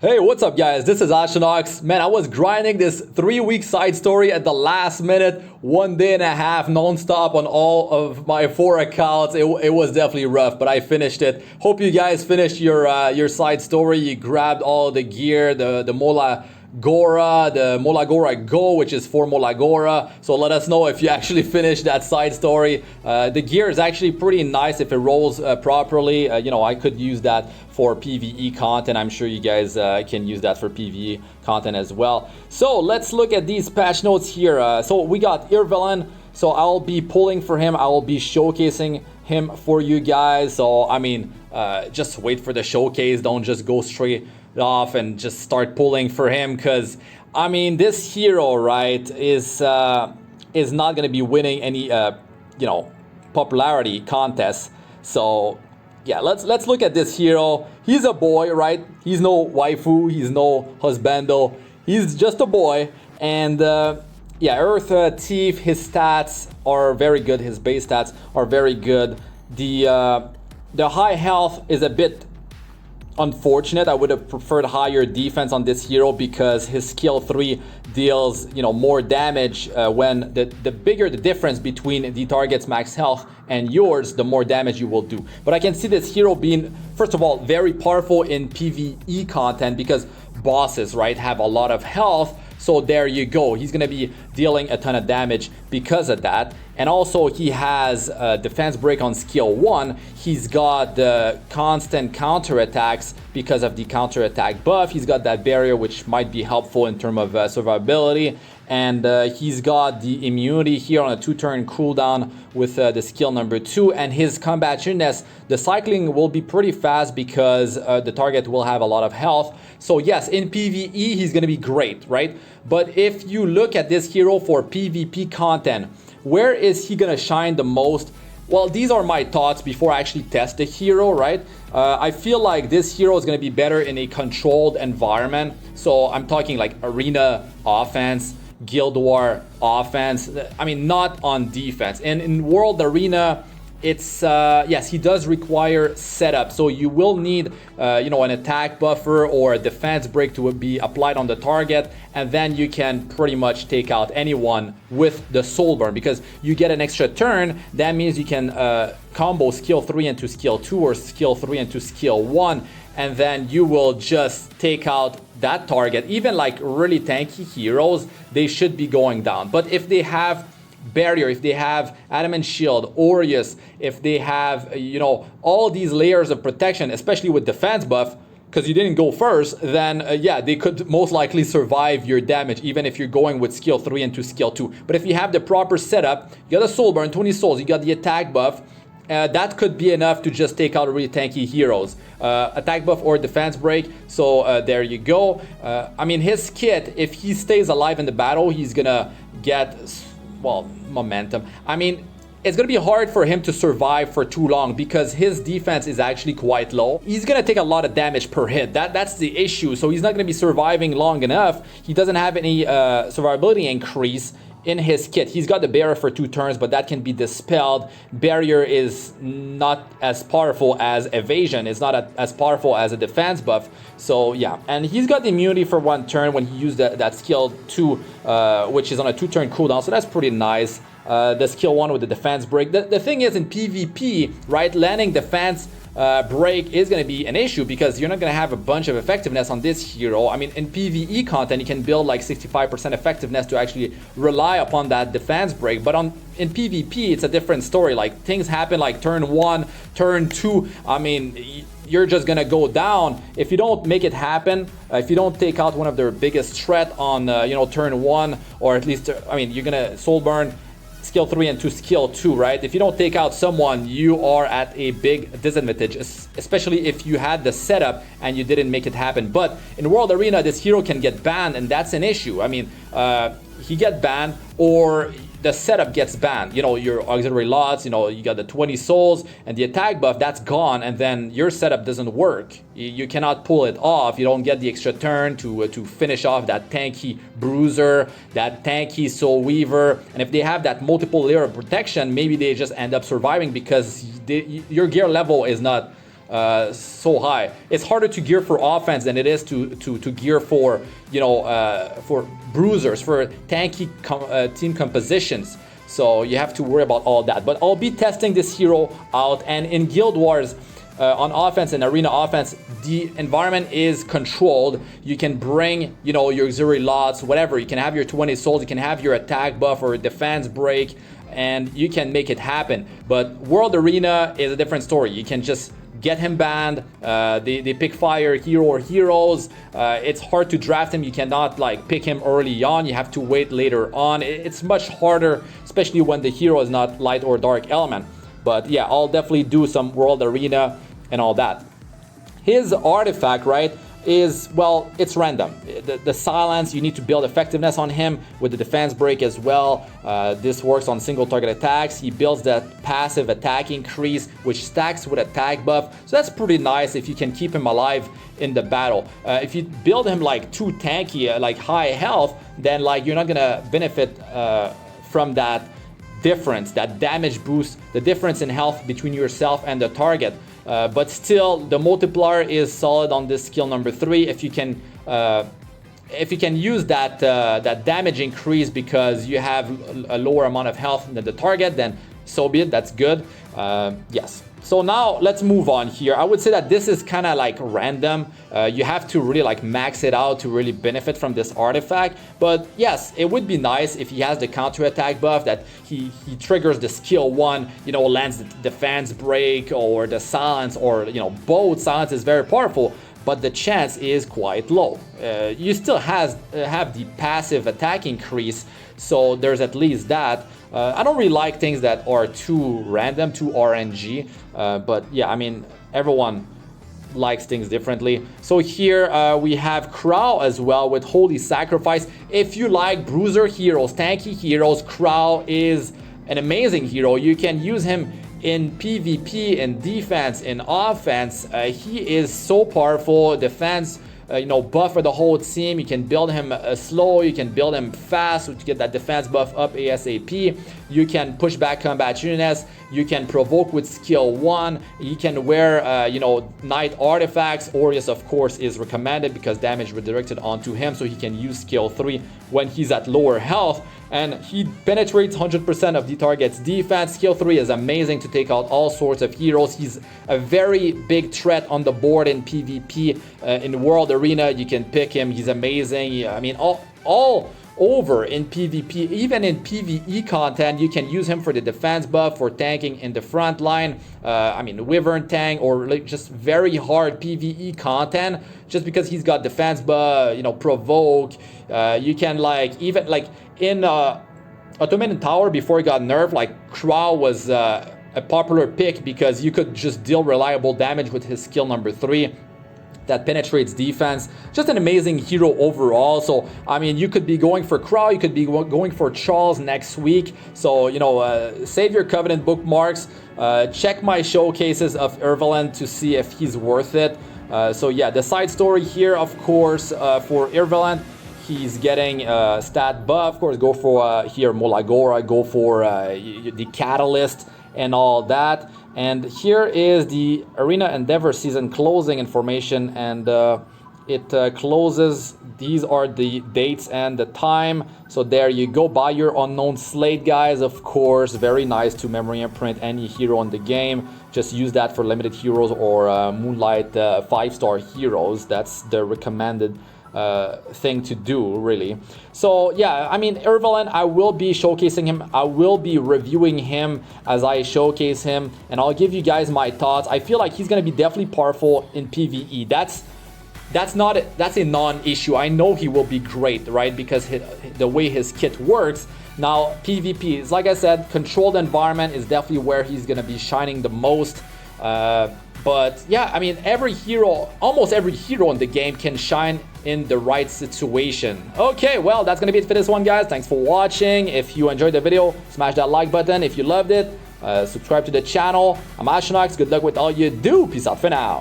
Hey, what's up guys? This is Astranox. Man, I was grinding this 3-week side story at the last minute, 1 day and a half non-stop on all of my 4 accounts. It was definitely rough, but I finished it. Hope you guys finished your side story. You grabbed all the gear, the MolaGora Go, which is for MolaGora. So let us know if you actually finished that side story. The gear is actually pretty nice if it rolls properly. I could use that for PvE content. I'm sure you guys can use that for PvE content as well. So let's look at these patch notes here. So we got Ervalen. So I'll be pulling for him. I will be showcasing him for you guys. So I mean, just wait for the showcase. Don't just go straight off and just start pulling for him, because I mean this hero, right, is not going to be winning any popularity contests. So yeah, let's look at this hero. He's a boy, right? He's no waifu, he's no husbando, he's just a boy. And yeah, Earth Thief, his stats are very good, his base stats are very good. The high health is a bit unfortunate. I would have preferred higher defense on this hero because his skill 3 deals more damage. When the bigger the difference between the target's max health and yours, the more damage you will do. But I can see this hero being, first of all, very powerful in PvE content because bosses, right, have a lot of health. So there you go. He's going to be dealing a ton of damage because of that. And also he has defense break on skill 1. He's got the constant counterattacks because of the counterattack buff. He's got that barrier, which might be helpful in terms of survivability. And he's got the immunity here on a 2-turn cooldown with the skill number 2. And his combativeness, the cycling will be pretty fast because the target will have a lot of health. So yes, in PvE, he's going to be great, right? But if you look at this hero for PvP content, where is he going to shine the most? Well, these are my thoughts before I actually test the hero, right? I feel like this hero is going to be better in a controlled environment. So I'm talking like arena offense, Guild War offense. I mean, not on defense. And in World Arena, it's yes, he does require setup. So you will need an attack buffer or a defense break to be applied on the target, and then you can pretty much take out anyone with the soul burn because you get an extra turn. That means you can combo skill 3 into skill 2 or skill 3 into skill 1, and then you will just take out that target. Even like really tanky heroes, they should be going down. But if they have barrier, if they have adamant shield, Aureus, if they have all these layers of protection, especially with defense buff, because you didn't go first, then yeah, they could most likely survive your damage even if you're going with skill 3 into skill 2. But if you have the proper setup, you got a soul burn, 20 souls, you got the attack buff, that could be enough to just take out really tanky heroes. Attack buff or defense break, so there you go. I mean, his kit, if he stays alive in the battle, he's gonna get, well, momentum. I mean, it's going to be hard for him to survive for too long because his defense is actually quite low. He's going to take a lot of damage per hit. That's the issue. So he's not going to be surviving long enough. He doesn't have any survivability increase in his kit. He's got the barrier for 2 turns, but that can be dispelled. Barrier is not as powerful as evasion. It's not as powerful as a defense buff. So yeah, and he's got the immunity for 1 turn when he used that skill 2, which is on a 2-turn cooldown. So that's pretty nice. The skill 1 with the defense break. The thing is, in PvP, right, landing defense break is going to be an issue because you're not going to have a bunch of effectiveness on this hero. I mean, in PvE content, you can build like 65% effectiveness to actually rely upon that defense break. But in PvP, it's a different story. Like, things happen like turn 1, turn 2. I mean, you're just going to go down. If you don't make it happen, if you don't take out one of their biggest threat on, turn 1, or at least, I mean, you're going to soul burn skill 3 into skill 2, right? If you don't take out someone, you are at a big disadvantage, especially if you had the setup and you didn't make it happen. But in World Arena, this hero can get banned, and that's an issue. I mean, he get banned, or the setup gets banned. Your auxiliary lots, you got the 20 souls and the attack buff, that's gone, and then your setup doesn't work. You cannot pull it off. You don't get the extra turn to finish off that tanky bruiser, that tanky soul weaver. And if they have that multiple layer of protection, maybe they just end up surviving because your gear level is not so high. It's harder to gear for offense than it is to gear for, you know, for bruisers, for tanky team compositions. So you have to worry about all that. But I'll be testing this hero out, and in Guild Wars, on offense and arena offense, the environment is controlled. You can bring, you know, your auxiliary lots, whatever. You can have your 20 souls, you can have your attack buff or defense break, and you can make it happen. But World Arena is a different story. You can just get him banned. They pick fire hero or heroes. It's hard to draft him. You cannot like pick him early on. You have to wait later on. It's much harder, especially when the hero is not light or dark element. But yeah, I'll definitely do some World Arena and all that. His artifact, right, is, well, it's random. The silence, you need to build effectiveness on him with the defense break as well. This works on single target attacks. He builds that passive attack increase, which stacks with attack buff. So that's pretty nice if you can keep him alive in the battle. If you build him like too tanky, like high health, then like you're not gonna benefit from that difference, that damage boost, the difference in health between yourself and the target. But still, the multiplier is solid on this skill number 3. If you can use that that damage increase because you have a lower amount of health than the target, then so be it. That's good. Yes. So now let's move on here. I would say that this is kind of like random. You have to really like max it out to really benefit from this artifact. But yes, it would be nice if he has the counter attack buff, that he triggers the skill 1, you know, lands the defense break or the silence, or, you know, both. Silence is very powerful, but the chance is quite low. You still have the passive attack increase, so there's at least that. I don't really like things that are too random, too RNG, but yeah, I mean, everyone likes things differently. So here we have Crow as well with Holy Sacrifice. If you like bruiser heroes, tanky heroes, Crow is an amazing hero. You can use him in PvP, in defense, in offense. He is so powerful. Defense, you know, buff for the whole team. You can build him slow, you can build him fast to get that defense buff up ASAP. You can push back combat units. You can provoke with skill 1. You can wear, you know, night artifacts. Aureus, of course, is recommended because damage redirected onto him, so he can use skill 3 when he's at lower health. And he penetrates 100% of the target's defense. Skill 3 is amazing to take out all sorts of heroes. He's a very big threat on the board in PvP. In World Arena, you can pick him. He's amazing. I mean, all over in PvP, even in PvE content, you can use him for the defense buff, for tanking in the front line. I mean, Wyvern tank, or like just very hard PvE content, just because he's got defense buff, you know, provoke. You can like, even like in Automated Tower before he got nerfed, like Crow was a popular pick because you could just deal reliable damage with his skill number 3. That penetrates defense. Just an amazing hero overall. So I mean, you could be going for Crow, you could be going for Charles next week. So, you know, save your Covenant bookmarks. Check my showcases of Ervalen to see if he's worth it. So yeah, the side story here, of course, for Ervalen, he's getting stat buff. Of course, go for here MolaGora, go for the Catalyst and all that. And here is the Arena Endeavor season closing information, and it closes. These are the dates and the time. So there you go. Buy your unknown slate, guys. Of course, very nice to memory imprint any hero in the game. Just use that for limited heroes or Moonlight 5-star heroes. That's the recommended thing to do, really. So yeah, I mean, Ervalen, I will be showcasing him. I will be reviewing him as I showcase him, and I'll give you guys my thoughts. I feel like he's gonna be definitely powerful in PvE. That's a non-issue. I know he will be great, right? Because the way his kit works. Now PvP is, like I said, controlled environment is definitely where he's gonna be shining the most. But yeah, I mean, almost every hero in the game can shine in the right situation. Okay, well, that's gonna be it for this one, guys. Thanks for watching. If you enjoyed the video, smash that like button. If you loved it, subscribe to the channel. I'm Astranox. Good luck with all you do. Peace out for now.